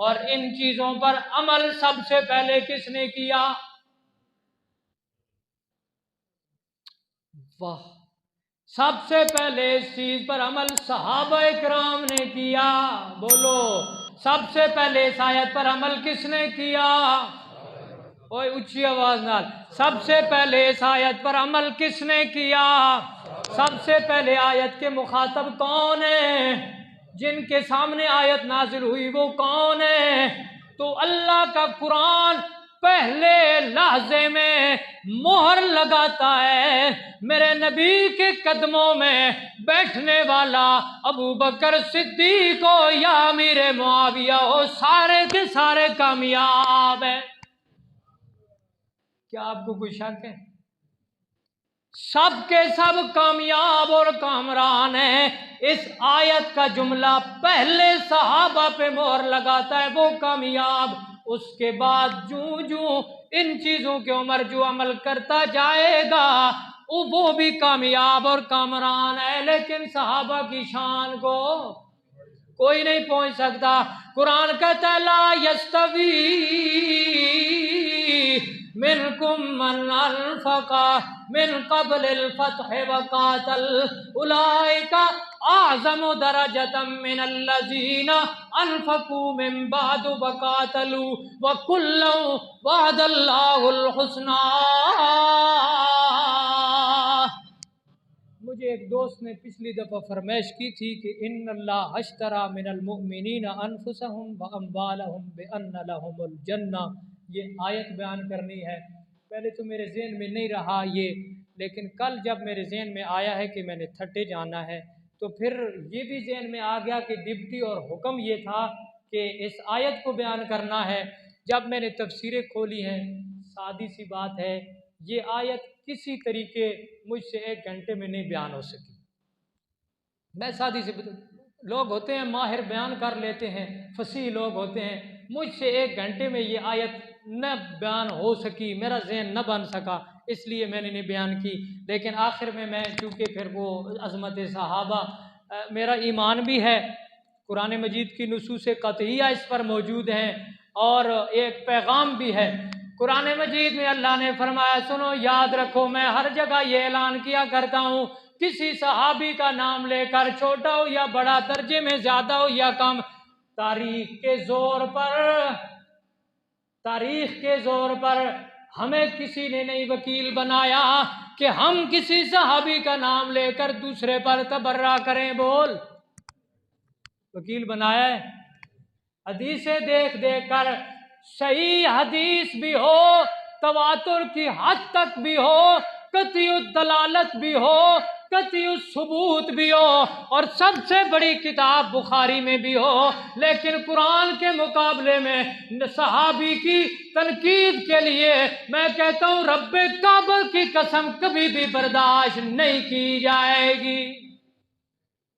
اور ان چیزوں پر عمل سب سے پہلے کس نے کیا؟ واہ، سب سے پہلے اس چیز پر عمل صحابہ کرام نے کیا. بولو، سب سے پہلے اس آیت پر عمل کس نے کیا؟ اوے اونچی آواز نال، سب سے پہلے اس آیت پر عمل کس نے کیا؟ سب سے پہلے آیت کے مخاطب کون ہیں؟ جن کے سامنے آیت نازل ہوئی وہ کون ہے؟ تو اللہ کا قرآن پہلے لحظے میں مہر لگاتا ہے میرے نبی کے قدموں میں بیٹھنے والا ابو بکر صدیق ہو یا امیر معاویہ ہو، سارے کے سارے کامیاب ہیں. کیا آپ کو کوئی شک ہے؟ سب کے سب کامیاب اور کامران ہیں. اس آیت کا جملہ پہلے صحابہ پہ مہر لگاتا ہے وہ کامیاب، اس کے بعد جو ان چیزوں کے عمر جو عمل کرتا جائے گا وہ بھی کامیاب اور کامران ہے. لیکن صحابہ کی شان کو کوئی نہیں پہنچ سکتا. قرآن کہتا ہے لا یستوی منکم من انفق من قبل الفتح وقاتل اولئک اعظم درجة من الذین انفقوا من بعد وقاتلوا وکلا وعد اللہ الحسنی. مجھے ایک دوست نے پچھلی دفعہ فرمائش کی تھی کہ ان اللہ اشترى من المؤمنین انفسهم واموالهم بان لهم الجنہ. یہ آیت بیان کرنی ہے. پہلے تو میرے ذہن میں نہیں رہا یہ، لیکن کل جب میرے ذہن میں آیا ہے کہ میں نے تھٹے جانا ہے تو پھر یہ بھی ذہن میں آ گیا کہ ڈپٹی اور حکم یہ تھا کہ اس آیت کو بیان کرنا ہے. جب میں نے تفسیریں کھولی ہیں، سادی سی بات ہے، یہ آیت کسی طریقے مجھ سے 1 گھنٹے میں نہیں بیان ہو سکی. میں سادی سی لوگ ہوتے ہیں ماہر بیان کر لیتے ہیں، فصیح لوگ ہوتے ہیں، مجھ سے 1 گھنٹے میں یہ آیت نہ بیان ہو سکی، میرا ذہن نہ بن سکا، اس لیے میں نے نہیں بیان کی. لیکن آخر میں چونکہ پھر وہ عظمت صحابہ، میرا ایمان بھی ہے، قرآن مجید کی نصوص قطعیہ اس پر موجود ہیں اور ایک پیغام بھی ہے. قرآن مجید میں اللہ نے فرمایا سنو یاد رکھو، میں ہر جگہ یہ اعلان کیا کرتا ہوں کسی صحابی کا نام لے کر، چھوٹا ہو یا بڑا، درجے میں زیادہ ہو یا کم، تاریخ کے زور پر ہمیں کسی نے نہیں وکیل بنایا کہ ہم کسی صحابی کا نام لے کر دوسرے پر تبرہ کریں. بول، وکیل بنایا ہے؟ حدیثیں دیکھ دیکھ کر، صحیح حدیث بھی ہو، تواتر کی حد تک بھی ہو، قطعی الدلالت بھی ہو، قطعی الثبوت بھی ہو، اور سب سے بڑی کتاب بخاری میں بھی ہو، لیکن قرآن کے مقابلے میں صحابی کی تنقید کے لیے میں کہتا ہوں رب کعبہ کی قسم کبھی بھی برداشت نہیں کی جائے گی.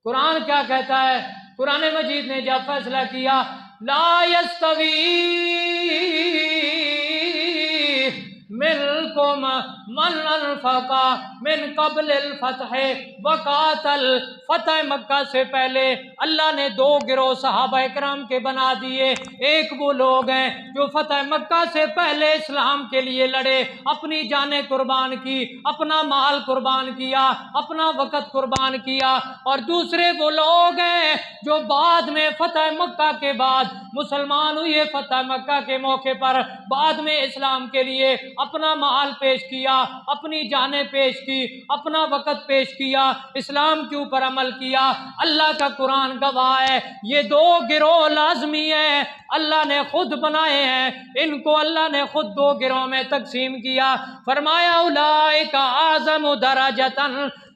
قرآن کیا کہتا ہے؟ قرآن مجید نے جب فیصلہ کیا لا یستوی منکم من انفق من قبل الفتح وقاتل، فتح مکہ سے پہلے اللہ نے 2 گروہ صحابہ اکرام کے بنا دیے. ایک وہ لوگ ہیں جو فتح مکہ سے پہلے اسلام کے لیے لڑے، اپنی جانیں قربان کی، اپنا مال قربان کیا، اپنا وقت قربان کیا، اور دوسرے وہ لوگ ہیں جو بعد میں فتح مکہ کے بعد مسلمان ہوئے، فتح مکہ کے موقع پر بعد میں اسلام کے لیے اپنا مال پیش کیا، اپنی جانیں پیش کی، اپنا وقت پیش کیا، اسلام کے اوپر عمل کیا. اللہ کا قرآن گواہ ہے یہ 2 گروہ لازمی ہیں، اللہ نے خود بنائے ہیں، ان کو اللہ نے خود 2 گروہ میں تقسیم کیا. فرمایا اولئک اعظم درجۃ،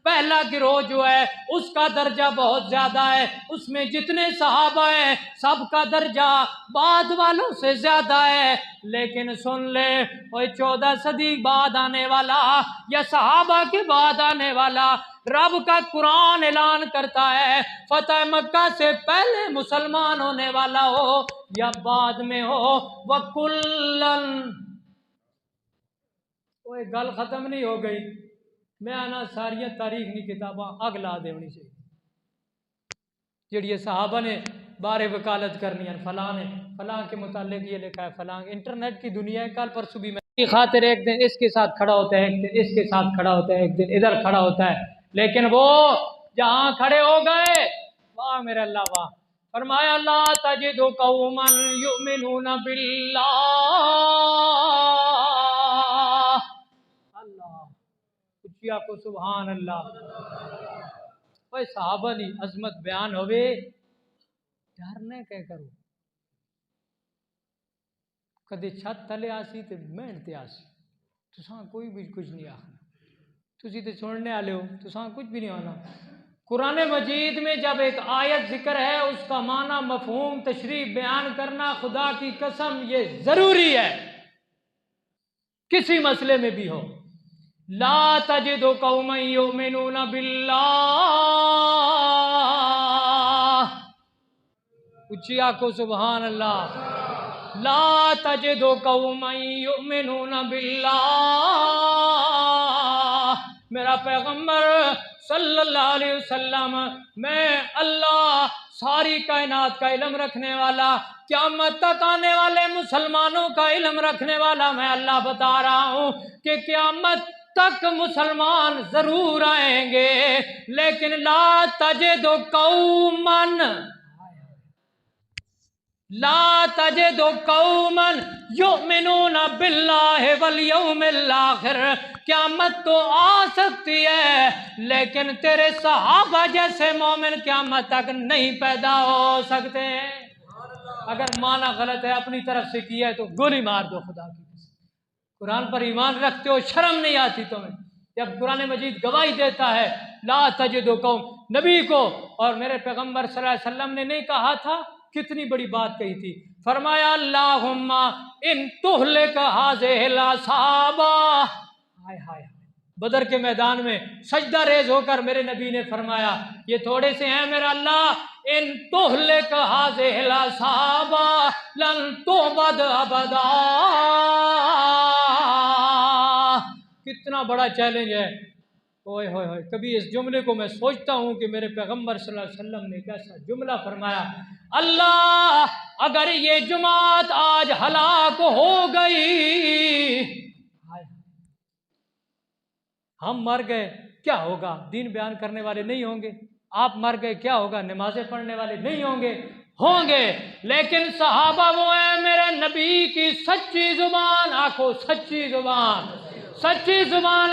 پہلا گروہ جو ہے اس کا درجہ بہت زیادہ ہے، اس میں جتنے صحابہ ہیں سب کا درجہ بعد والوں سے زیادہ ہے. لیکن سن لے، وہ 14 صدی بعد آنے والا یا صحابہ کے بعد آنے والا، رب کا قرآن اعلان کرتا ہے فتح مکہ سے پہلے مسلمان ہونے والا ہو یا بعد میں ہو، وَكُلًّا، وہ گل ختم نہیں ہو گئی. میں آنا ساریاں تاریخ کی کتاباں اگ لا دینی چاہیے جڑی صحابہ نے بارے وکالت کرنی ہے فلاں نے فلاں کے متعلق یہ لکھا ہے فلاں انٹرنیٹ کی دنیا ہے کل پرسوں بھی میں کی خاطر ایک دن اس کے ساتھ کھڑا ہوتا ہے ایک دن اس کے ساتھ کھڑا ہوتا ہے ایک دن ادھر کھڑا ہوتا ہے لیکن وہ جہاں کھڑے ہو گئے واہ میرے اللہ واہ فرمایا لا تجد قوما یؤمنون باللہ اللہ کچیا کو سبحان اللہ اوے صحابہ دی عظمت بیان ہوئے ڈرنے کیا کرو کدے چھت تلے آسی تے محنت آسی تساں کوئی بھی کچھ نہیں آخنا تسی تے سننے والے ہو تساں کچھ بھی نہیں آنا قرآن مجید میں جب ایک آیت ذکر ہے اس کا معنی مفہوم تشریح بیان کرنا خدا کی قسم یہ ضروری ہے کسی مسئلے میں بھی ہو لا تجد قوما یؤمنون باللہ اچھیا کو سبحان اللہ لا تجد قوما یؤمنون باللہ میرا پیغمبر صلی اللہ علیہ وسلم میں اللہ ساری کائنات کا علم رکھنے والا قیامت تک آنے والے مسلمانوں کا علم رکھنے والا میں اللہ بتا رہا ہوں کہ قیامت تک مسلمان ضرور آئیں گے لیکن لا تجد قوما لا تجد قوما یؤمنون باللہ والیوم الاخر قیامت تو آ سکتی ہے لیکن تیرے صحابہ جیسے مومن قیامت تک نہیں پیدا ہو سکتے اگر معنی غلط ہے اپنی طرف سے کیا ہے تو گولی مار دو خدا کی قرآن پر ایمان رکھتے ہو شرم نہیں آتی تمہیں جب قرآن مجید گواہی دیتا ہے لا تجد قوم نبی کو اور میرے پیغمبر صلی اللہ علیہ وسلم نے نہیں کہا تھا کتنی بڑی بات کہی تھی فرمایا اللہم ان تہلک ہذہ الاصحاب ہائے ہائے بدر کے میدان میں سجدہ ریز ہو کر میرے نبی نے فرمایا یہ تھوڑے سے ہیں میرا اللہ ان تہلک ہذہ الاصحاب لن تعبد ابدا کتنا بڑا چیلنج ہے اوئے ہوئے ہوئے کبھی اس جملے کو میں سوچتا ہوں کہ میرے پیغمبر صلی اللہ علیہ وسلم نے کیسا جملہ فرمایا اللہ اگر یہ جماعت آج ہلاک ہو گئی ہم مر گئے کیا ہوگا دین بیان کرنے والے نہیں ہوں گے آپ مر گئے کیا ہوگا نمازیں پڑھنے والے نہیں ہوں گے لیکن صحابہ وہ ہیں میرے نبی کی سچی زبان آنکھوں سچی زبان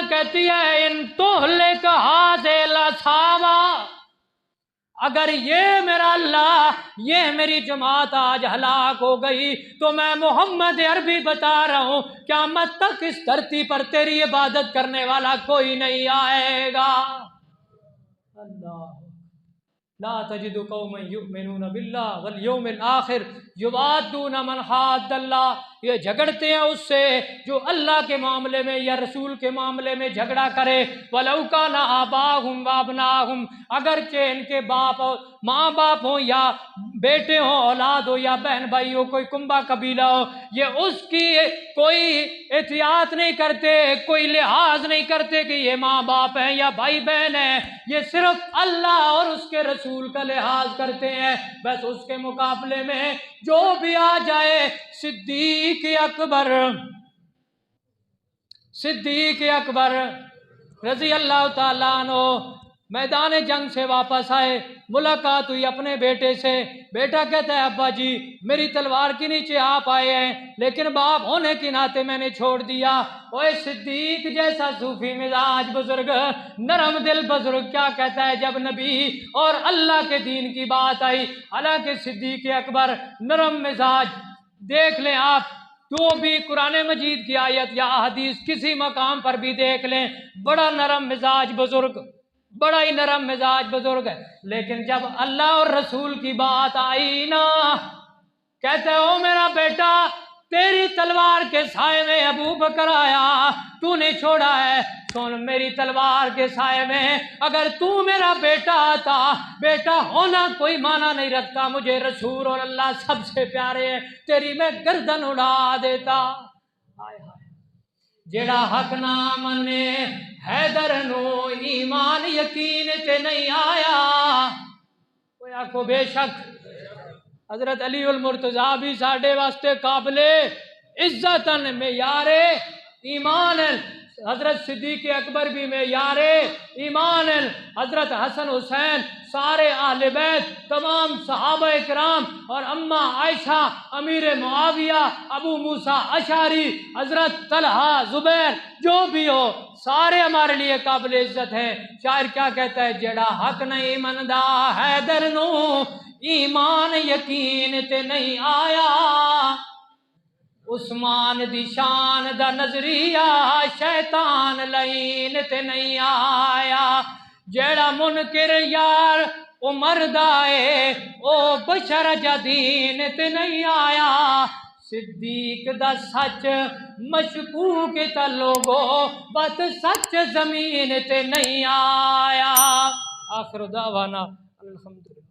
کہتی ہے ان تہلک ہذہ الاصحاب اگر یہ میرا اللہ یہ میری جماعت آج ہلاک ہو گئی تو میں محمد عربی بتا رہا ہوں قیامت تک اس دھرتی پر تیری عبادت کرنے والا کوئی نہیں آئے گا اللہ لا تجد قوما یؤمنون باللہ والیوم الاخر یوادون من حاد اللہ یہ جھگڑتے ہیں اس سے جو اللہ کے معاملے میں یا رسول کے معاملے میں جھگڑا کرے ولو کان آباؤہم وابناؤہم اگرچہ ان کے باپ ماں باپ ہوں یا بیٹے ہوں اولاد ہو یا بہن بھائی ہو کوئی کنبہ قبیلہ ہو یہ اس کی کوئی احتیاط نہیں کرتے کوئی لحاظ نہیں کرتے کہ یہ ماں باپ ہیں یا بھائی بہن ہیں یہ صرف اللہ اور اس کے رسول کا لحاظ کرتے ہیں بس اس کے مقابلے میں جو بھی آ جائے صدیق اکبر رضی اللہ تعالیٰ عنہ میدان جنگ سے واپس آئے ملاقات ہوئی اپنے بیٹے سے بیٹا کہتا ہے ابا جی میری تلوار کے نیچے آپ آئے ہیں لیکن باپ ہونے کے ناطے میں نے چھوڑ دیا اوے صدیق جیسا صوفی مزاج بزرگ نرم دل بزرگ کیا کہتا ہے جب نبی اور اللہ کے دین کی بات آئی حالانکہ صدیق اکبر نرم مزاج دیکھ لیں آپ تو بھی قرآن مجید کی آیت یا حدیث کسی مقام پر بھی دیکھ لیں بڑا نرم مزاج بزرگ بڑا ہی نرم مزاج بزرگ ہے لیکن جب اللہ اور رسول کی بات آئی نا کہتے ہو میرا بیٹا تیری تلوار کے سائے میں ابو بکر آیا تو نے چھوڑا ہے سن میری تلوار کے سائے میں اگر تو میرا بیٹا آتا بیٹا ہونا کوئی معنی نہیں رکھتا مجھے رسول اور اللہ سب سے پیارے ہیں تیری میں گردن اڑا دیتا جیڑا حق نہ منے حیدر نو ایمان یقین تے نہیں آیا کوئی آنکھو بے شک حضرت علی المرتضیٰ بھی ساڈے واسطے قابل عزت معیار ایمان ہیں، حضرت صدیق اکبر بھی معیار ایمان ہیں، حضرت حسن حسین، سارے اہل بیت، تمام صحابہ کرام، اور اماں عائشہ، امیر معاویہ، ابو موسیٰ اشعری، حضرت طلحہ، زبیر، جو بھی ہو سارے ہمارے لیے قابل عزت ہیں۔ شاعر کیا کہتا ہے؟ جڑا حق نہیں مندا حیدر نو، ایمان یقین تے نہیں آیا، عثمان دی شان دا نظریہ شیطان لعین تے نہیں آیا، جیڑا منکر یار او مردہ ہے او بشر جدین تے نہیں آیا، صدیق دا سچ مشکوک تا لوگو بات سچ زمین تے نہیں آیا۔ آخر دعوانا الحمدللہ۔